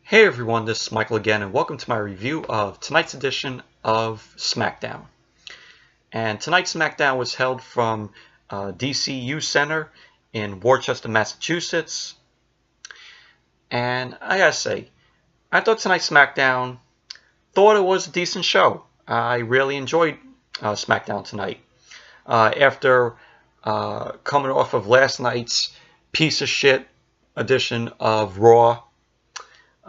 Hey everyone, this is Michael again, and welcome to my review of tonight's edition of Smackdown. And tonight's Smackdown was held from DCU Center in Worcester, Massachusetts. And I gotta say, I thought tonight's Smackdown, thought it was a decent show. I really enjoyed Smackdown tonight. After coming off of last night's piece of shit edition of Raw,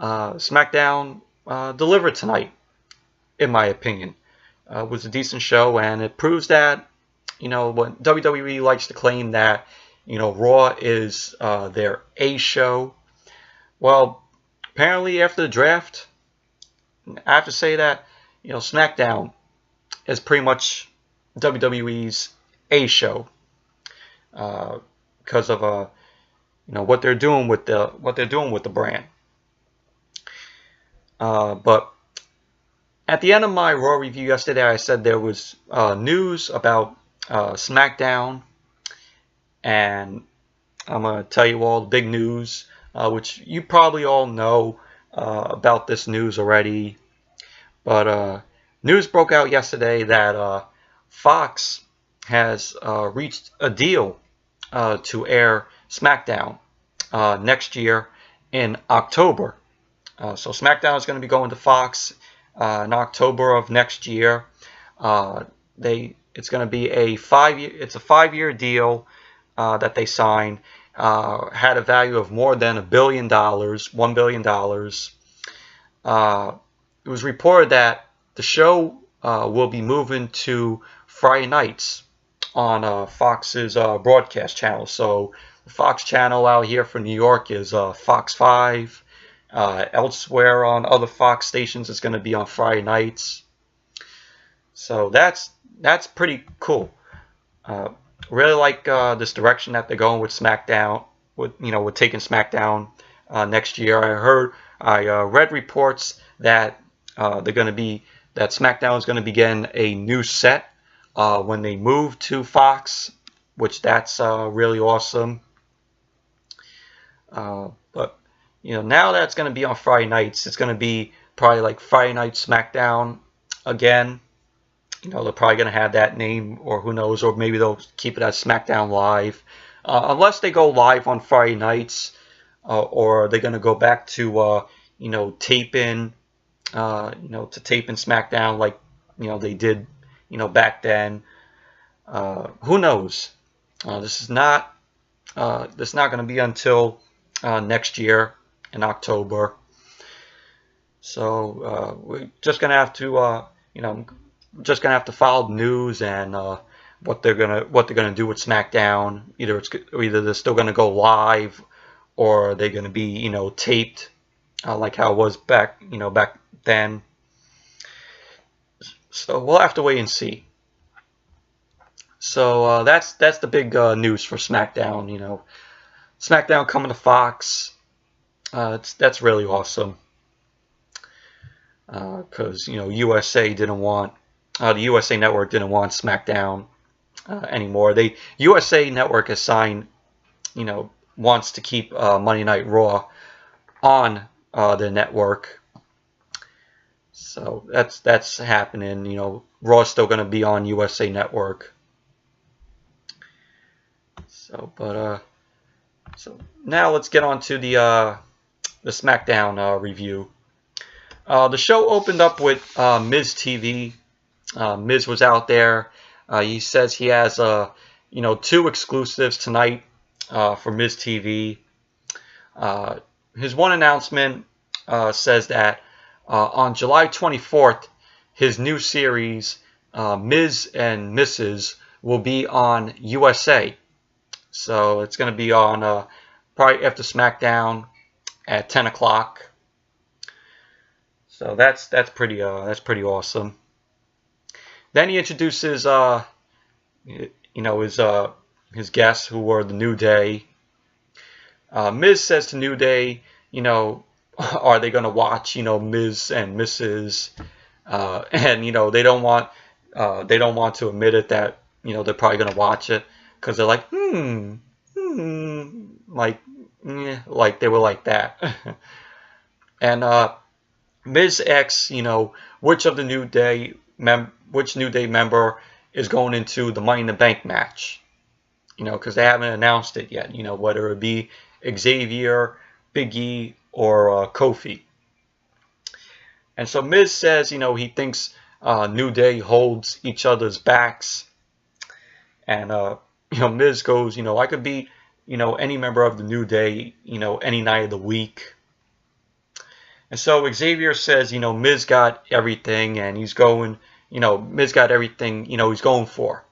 Smackdown delivered tonight, in my opinion. It was a decent show, and it proves that, when WWE likes to claim that, Raw is their A show. Well, apparently after the draft, I have to say that, Smackdown is pretty much WWE's A show, because of what they're doing with the brand. But at the end of my Raw review yesterday, I said there was news about SmackDown, and I'm going to tell you all the big news, which you probably all know about this news already. But news broke out yesterday that Fox has reached a deal to air SmackDown next year in October. So SmackDown is going to be going to Fox in October of next year. It's going to be a 5-year deal that they signed. Had a value of more than $1 billion, $1 billion. It was reported that the show will be moving to Friday nights on Fox's broadcast channel. So the Fox channel out here for New York is Fox 5. Elsewhere on other Fox stations, it's going to be on Friday nights. So that's pretty cool. Really like this direction that they're going with SmackDown. With taking SmackDown next year. I read reports that that SmackDown is going to be getting a new set when they move to Fox, which that's really awesome. But now that it's going to be on Friday nights, it's going to be probably like Friday Night SmackDown again. They're probably going to have that name, or who knows, or maybe they'll keep it as SmackDown Live. Unless they go live on Friday nights, or they're going to go back to, taping, to taping SmackDown like, they did, back then. Who knows? This is not going to be until next year in October. So we're just gonna have to follow the news and what they're gonna do with SmackDown. Either they're still gonna go live, or they're gonna be taped like how it was back then. So we'll have to wait and see. So that's the big news for SmackDown. SmackDown coming to Fox. That's really awesome. Because USA didn't want the USA Network didn't want SmackDown anymore. USA Network has signed, wants to keep Monday Night Raw on the network. So that's happening. Raw's still going to be on USA Network. So now let's get on to the SmackDown review. The show opened up with Miz TV. Miz was out there. He says he has 2 exclusives tonight for Miz TV. His one announcement says that on July 24th, his new series Miz and Mrs. will be on USA. So it's going to be on probably after SmackDown at 10 o'clock. So that's pretty awesome. Then he introduces his guests, who were the New Day. Miz says to New Day, are they going to watch Miz and Mrs. And they don't want to admit it that they're probably going to watch it, because they're like like they were like that. And Miz asks, which of the which New Day member is going into the Money in the Bank match. Because they haven't announced it yet. Whether it be Xavier, Big E, or Kofi. And so Miz says, he thinks New Day holds each other's backs. And, Miz goes, I could beat, any member of the New Day, any night of the week. And so Xavier says, Miz got everything, and he's going, Miz got everything, he's going for.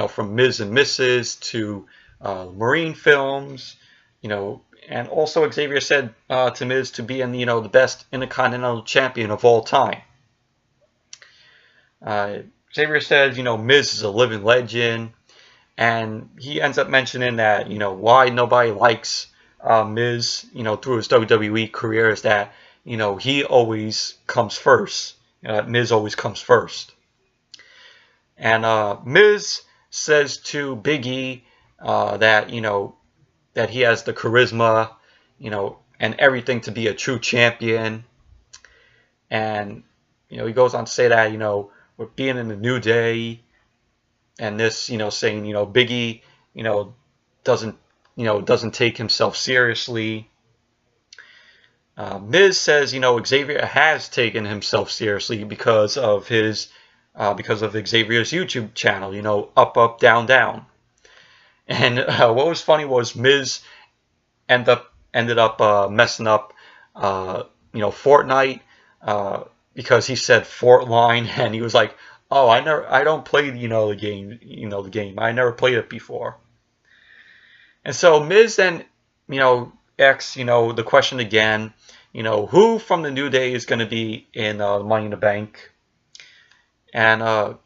From Miz and Mrs. to Marine films, and also Xavier said to Miz to be in, the best Intercontinental Champion of all time. Xavier says, Miz is a living legend, and he ends up mentioning that, why nobody likes Miz, through his WWE career is that, he always comes first. Miz always comes first. And Miz says to Big E that, that he has the charisma, and everything to be a true champion. And, he goes on to say that, with being in the New Day, and this, saying, Big E, doesn't take himself seriously. Miz says, Xavier has taken himself seriously because of Xavier's YouTube channel, Up, Up, Down, Down. And what was funny was Miz ended up messing up, Fortnite, because he said Fortline, and he was like, "Oh, I don't play, the game, I never played it before." And so Miz then, asks, the question again, who from the New Day is going to be in Money in the Bank, and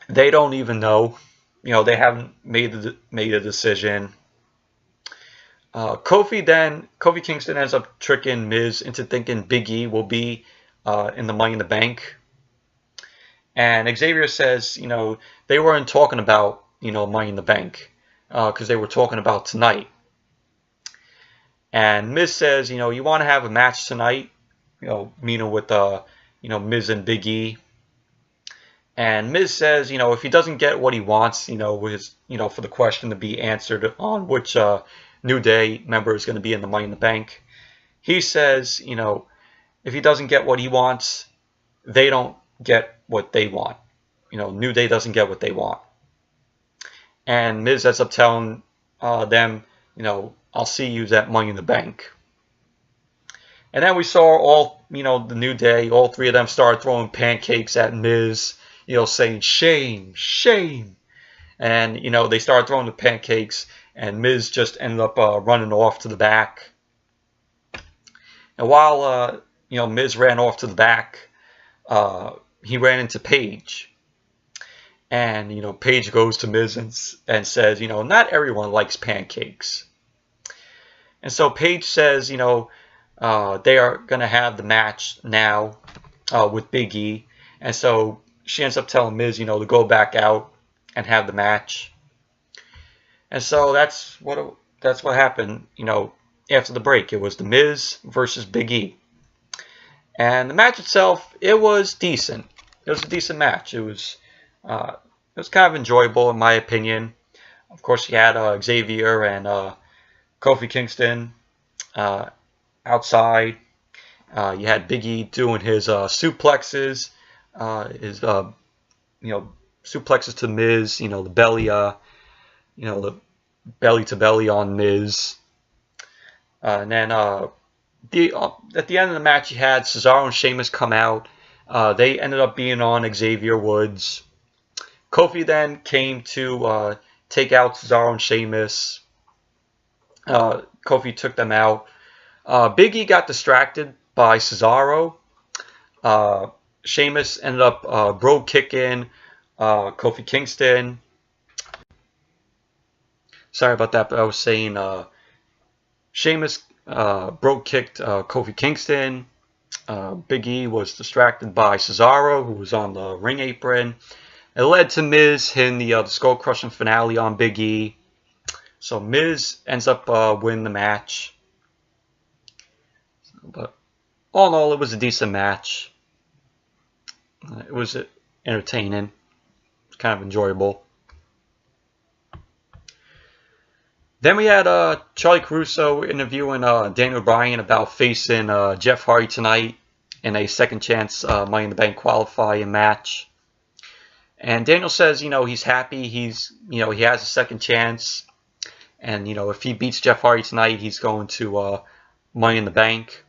they don't even know. They haven't made a decision. Kofi Kingston ends up tricking Miz into thinking Big E will be in the Money in the Bank. And Xavier says, they weren't talking about, Money in the Bank, because they were talking about tonight. And Miz says, you want to have a match tonight, meaning with, Miz and Big E. And Miz says, if he doesn't get what he wants, for the question to be answered on which New Day member is going to be in the Money in the Bank, he says, if he doesn't get what he wants, they don't get what they want. New Day doesn't get what they want. And Miz ends up telling them, I'll see you at Money in the Bank. And then we saw all, the New Day, all three of them started throwing pancakes at Miz, saying, shame, shame. And, they started throwing the pancakes, and Miz just ended up running off to the back. And while, Miz ran off to the back, he ran into Paige. And, Paige goes to Miz and says, not everyone likes pancakes. And so Paige says, they are going to have the match now with Big E. And so she ends up telling Miz, to go back out and have the match. And so that's what happened, after the break. It was the Miz versus Big E. And the match itself, it was decent. It was a decent match. It was kind of enjoyable in my opinion. Of course, you had Xavier and Kofi Kingston outside. You had Big E doing his suplexes. His suplexes to Miz, the belly, the belly to belly on Miz, and then at the end of the match, you had Cesaro and Sheamus come out. They ended up being on Xavier Woods. Kofi then came to take out Cesaro and Sheamus. Kofi took them out. Big E got distracted by Cesaro. Sheamus ended up bro kicking Kofi Kingston. Sorry about that, but I was saying Sheamus bro kicked Kofi Kingston. Big E was distracted by Cesaro, who was on the ring apron. It led to Miz hitting the skull crushing finale on Big E. So Miz ends up winning the match. But all in all, it was a decent match. It was entertaining, kind of enjoyable. Then we had Charlie Caruso interviewing Daniel Bryan about facing Jeff Hardy tonight in a second chance Money in the Bank qualifying match. And Daniel says, he's happy. He has a second chance. And, if he beats Jeff Hardy tonight, he's going to Money in the Bank.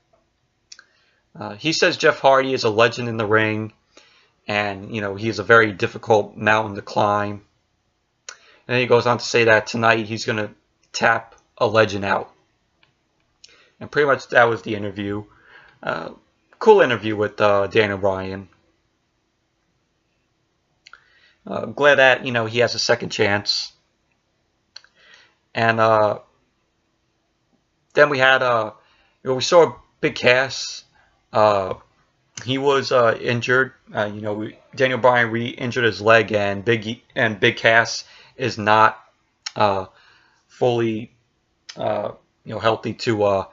He says Jeff Hardy is a legend in the ring. And, he is a very difficult mountain to climb. And then he goes on to say that tonight he's going to tap a legend out. And pretty much that was the interview. Cool interview with Daniel Bryan. Glad that, he has a second chance. And then we had, we saw Big Cass. He was injured. Daniel Bryan re-injured his leg, and Big Cass is not fully, healthy to,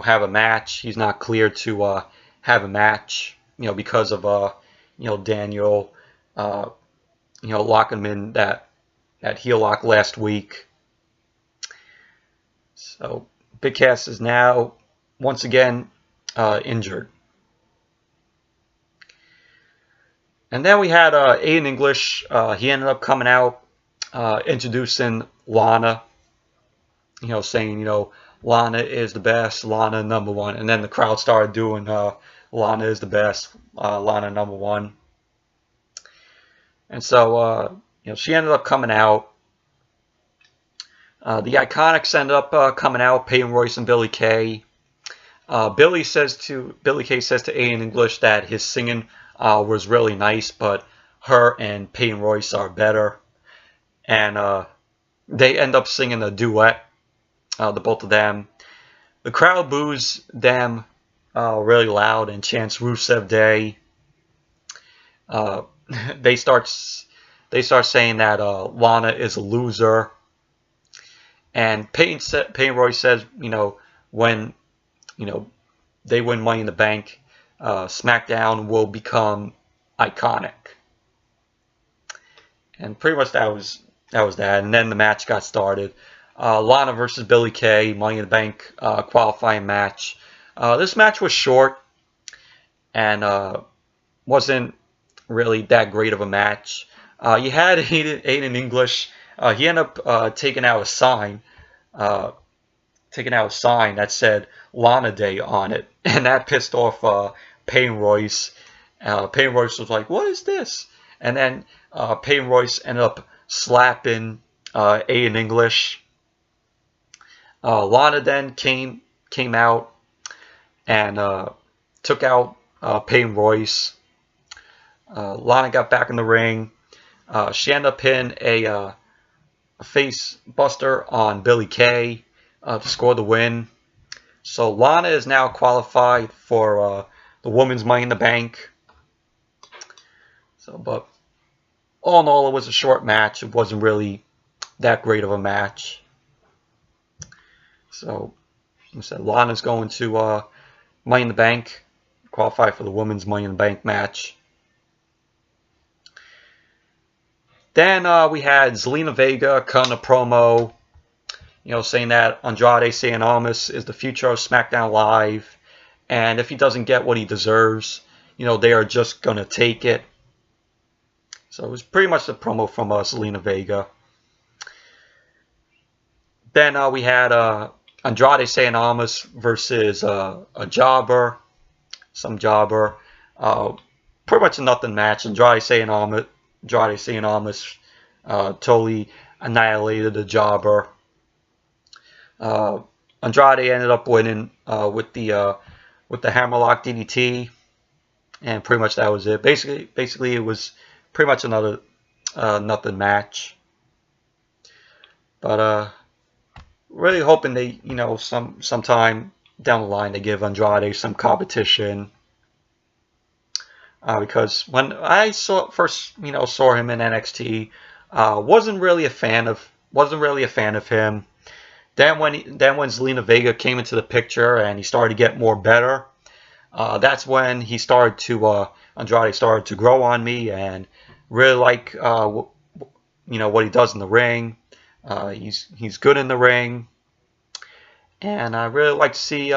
have a match. He's not cleared to have a match, because of, Daniel, locking him in that heel lock last week. So Big Cass is now once again injured. And then we had Aiden English. He ended up coming out, introducing Lana. Saying, Lana is the best, Lana number one. And then the crowd started doing Lana is the best, Lana number one. And so, she ended up coming out. The Iconics ended up coming out, Peyton Royce and Billie Kay. Billie Kay says to Aiden English that his singing was really nice, but her and Peyton Royce are better. And they end up singing a duet, the both of them. The crowd boos them really loud and chants Rusev Day. They start saying that Lana is a loser. And Peyton Royce says, when they win Money in the Bank, SmackDown will become iconic. And pretty much that was that. And then the match got started. Lana versus Billie Kay, Money in the Bank qualifying match. This match was short and wasn't really that great of a match. You had Aiden English. He ended up taking out a sign that said Lana Day on it, and that pissed off Peyton Royce. Peyton Royce was like, "What is this?" And then Peyton Royce ended up slapping Aiden English. Lana then came out and took out Peyton Royce. Lana got back in the ring. She ended up hitting a face buster on Billie Kay to score the win. So Lana is now qualified for the Women's Money in the Bank. So, but all in all, it was a short match. It wasn't really that great of a match. So, like I said, Lana's going to Money in the Bank, qualify for the Women's Money in the Bank match. Then we had Zelina Vega cutting a promo, saying that Andrade Cien Almas is the future of SmackDown Live, and if he doesn't get what he deserves, they are just going to take it. So it was pretty much the promo from Zelina Vega. Then we had Andrade Cien Almas versus a jobber, some jobber. Pretty much a nothing match. Andrade Cien Almas totally annihilated the jobber. Andrade ended up winning with the hammerlock DDT, and pretty much that was it. Basically, it was pretty much another nothing match. But really hoping they, sometime down the line they give Andrade some competition. Because when I first saw him in NXT, wasn't really a fan of him. Then when Zelina Vega came into the picture and he started to get more better, that's when he started to Andrade started to grow on me, and really like what he does in the ring. He's good in the ring, and I really like to see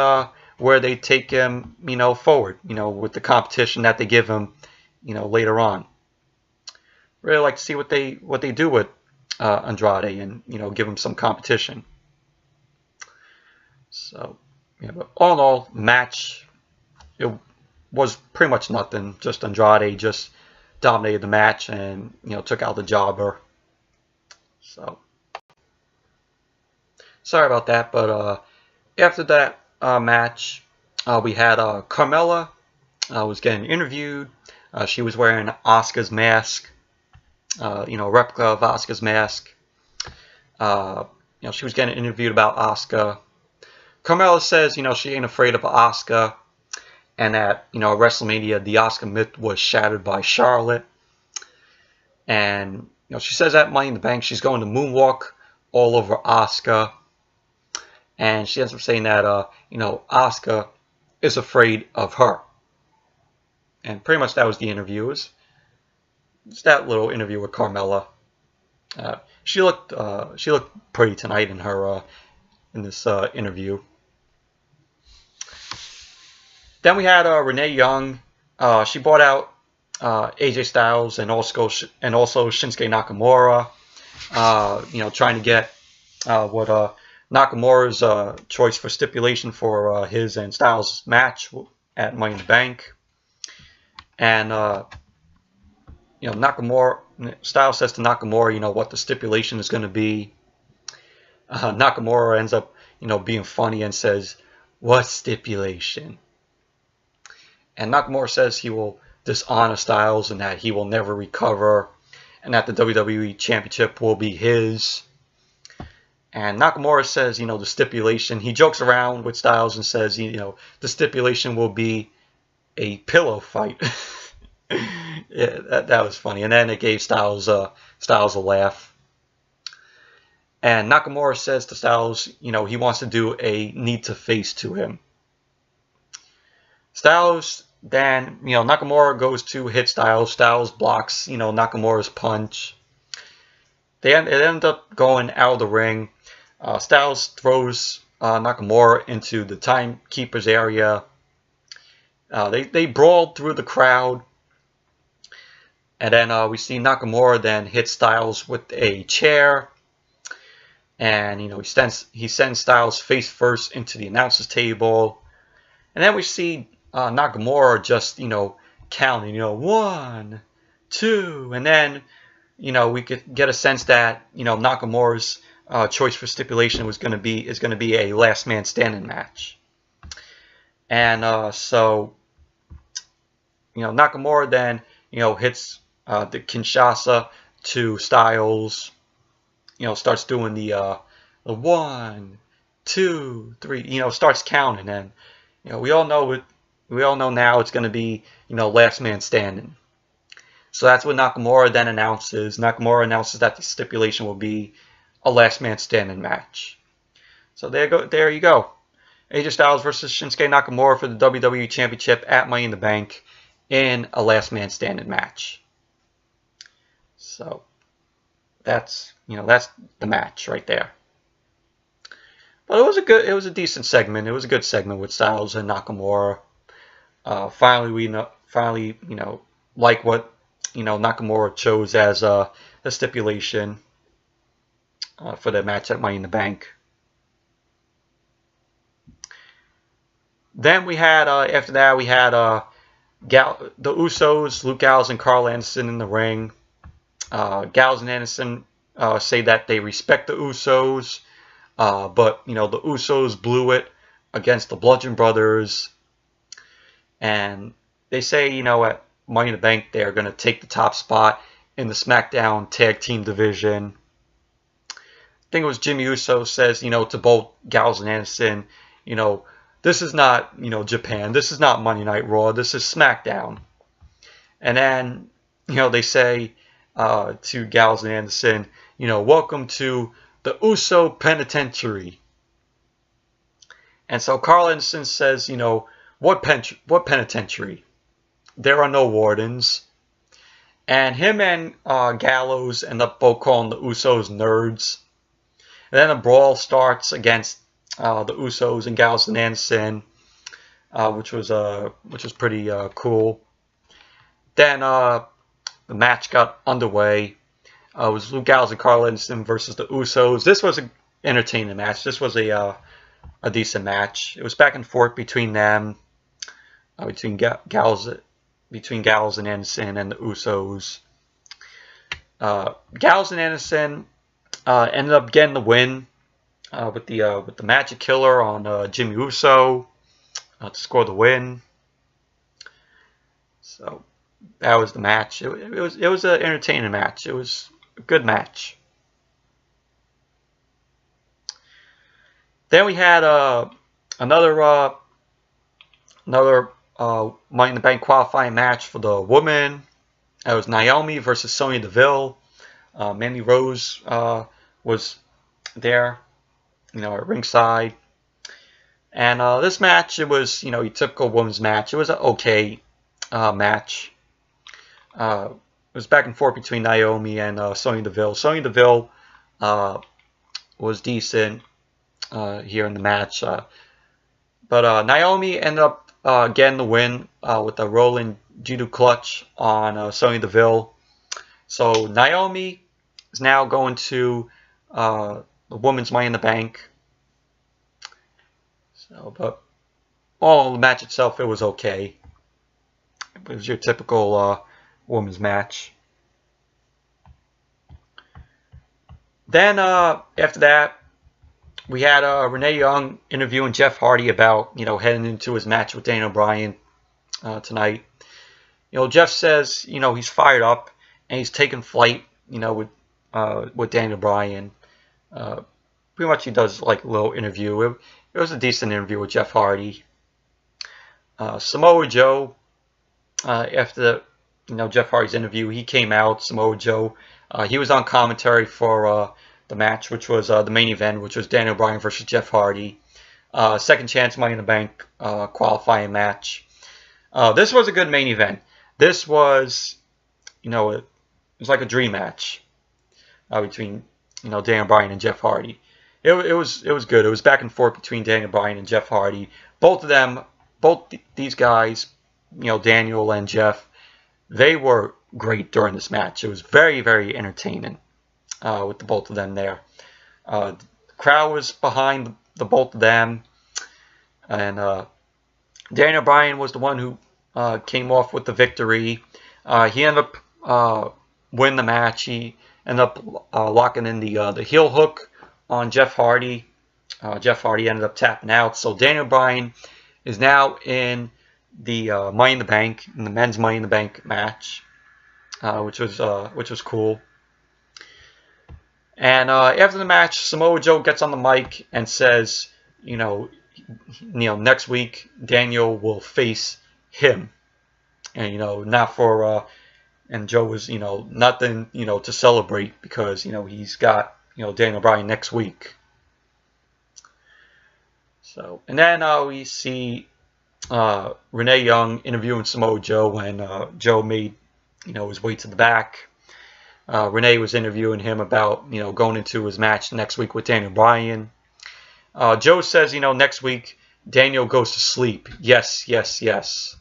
where they take him, forward, with the competition that they give him, later on. Really like to see what they do with Andrade, and give him some competition. So, but all in all, match, it was pretty much nothing. Just Andrade just dominated the match and took out the jobber. So sorry about that, but after that match, we had Carmela was getting interviewed. She was wearing Asuka's mask, replica of Asuka's mask. She was getting interviewed about Asuka. Carmela says, she ain't afraid of Asuka, and that, at WrestleMania, the Asuka myth was shattered by Charlotte. And, she says at Money in the Bank, she's going to moonwalk all over Asuka. And she ends up saying that, Asuka is afraid of her. And pretty much that was the interview. It's that little interview with Carmela. She looked pretty tonight in her in this interview. Then we had Renee Young. She brought out AJ Styles and also Shinsuke Nakamura. Trying to get what Nakamura's choice for stipulation for his and Styles' match at Money in the Bank. And Styles says to Nakamura, what the stipulation is going to be. Nakamura ends up, being funny and says, "What stipulation?" And Nakamura says he will dishonor Styles and that he will never recover, and that the WWE Championship will be his. And Nakamura says, the stipulation, he jokes around with Styles and says, the stipulation will be a pillow fight. Yeah, that was funny. And then it gave Styles a laugh. And Nakamura says to Styles, he wants to do a knee to face to him. Styles, then, Nakamura goes to hit Styles. Styles blocks, Nakamura's punch. It ended up going out of the ring. Styles throws Nakamura into the timekeeper's area. They brawled through the crowd. And then we see Nakamura then hit Styles with a chair. And, he sends Styles face first into the announcer's table. And then we see Nakamura just, counting, 1, 2. And then, we could get a sense that, Nakamura's choice for stipulation is going to be a last man standing match. And so, Nakamura then, hits the Kinshasa to Styles. Starts doing the 1, 2, 3. Starts counting, and we all know now it's going to be last man standing. So that's what Nakamura then announces. Nakamura announces that the stipulation will be a last man standing match. So there you go. AJ Styles versus Shinsuke Nakamura for the WWE Championship at Money in the Bank in a last man standing match. So that's the match right there. But it was a decent segment. It was a good segment with Styles and Nakamura. Finally, like what Nakamura chose as the stipulation for the match at Money in the Bank. Then we had after that we had the Usos, Luke Gallows and Karl Anderson in the ring. Gallows and Anderson say that they respect the Usos, but the Usos blew it against the Bludgeon Brothers, and they say at Money in the Bank they are going to take the top spot in the SmackDown Tag Team Division. I think it was Jimmy Uso says to both Gallows and Anderson, this is not Japan, this is not Monday Night Raw, this is SmackDown. And then they say to Gallows and Anderson, welcome to the Uso Penitentiary. And so Carl Anderson says, what penitentiary? There are no wardens. And him and Gallows end up both calling the Usos nerds. And then a brawl starts against the Usos and Gallows and Anderson, which was pretty cool. Then the match got underway. It was Luke Gallows and Carl Anderson versus the Usos. This was an entertaining match. This was a decent match. It was back and forth between them, between Gallows and Anderson and the Usos. Gallows and Anderson ended up getting the win with the Magic Killer on Jimmy Uso to score the win. So that was the match. It was an entertaining match. It was a good match. Then we had another Money in the Bank qualifying match for the women. It was Naomi versus Sonya Deville. Mandy Rose was there, at ringside. And this match, it was, a typical women's match. It was an okay match. It was back and forth between Naomi and Sonya Deville. Sonya Deville was decent here in the match. But Naomi ended up getting the win with a rolling judo clutch on Sonya Deville. So Naomi is now going to the women's Money in the Bank. So, but all the match itself, it was okay. It was your typical women's match. Then after that, we had Renee Young interviewing Jeff Hardy about heading into his match with Daniel Bryan tonight. Jeff says he's fired up and he's taking flight with Daniel Bryan. Pretty much he does like a little interview. It was a decent interview with Jeff Hardy. Samoa Joe, after Jeff Hardy's interview, he came out. Samoa Joe, he was on commentary for the match, which was the main event, which was Daniel Bryan versus Jeff Hardy. Second chance Money in the Bank qualifying match. This was a good main event. This was, it was like a dream match between Daniel Bryan and Jeff Hardy. It was good. It was back and forth between Daniel Bryan and Jeff Hardy. Both these guys, Daniel and Jeff, they were great during this match. It was very, very entertaining with the both of them there. The crowd was behind the both of them, and Daniel Bryan was the one who came off with the victory. He ended up winning the match. He ended up locking in the heel hook on Jeff Hardy. Jeff Hardy ended up tapping out. So Daniel Bryan is now in the Money in the Bank, in the men's Money in the Bank match, which was cool. And after the match, Samoa Joe gets on the mic and says, next week Daniel will face him, and not for and Joe was nothing to celebrate because he's got Daniel Bryan next week. So, and then we see Renee Young interviewing Samoa Joe when Joe made his way to the back. Renee was interviewing him about going into his match next week with Daniel Bryan. Joe says next week Daniel goes to sleep. Yes, yes, yes.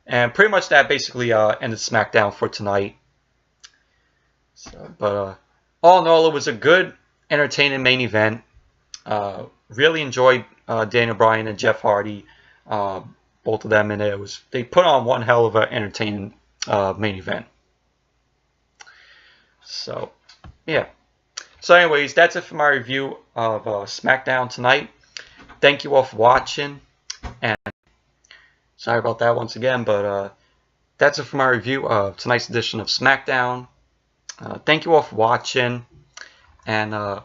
And pretty much that basically ended SmackDown for tonight. So, but all in all, it was a good, entertaining main event. Really enjoyed Daniel Bryan and Jeff Hardy, both of them, and they put on one hell of an entertaining main event. So, yeah. So, anyways, that's it for my review of SmackDown tonight. Thank you all for watching, and sorry about that once again, but that's it for my review of tonight's edition of SmackDown. Thank you all for watching, and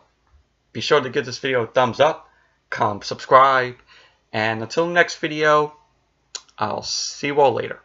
be sure to give this video a thumbs up, subscribe, and until the next video, I'll see you all later.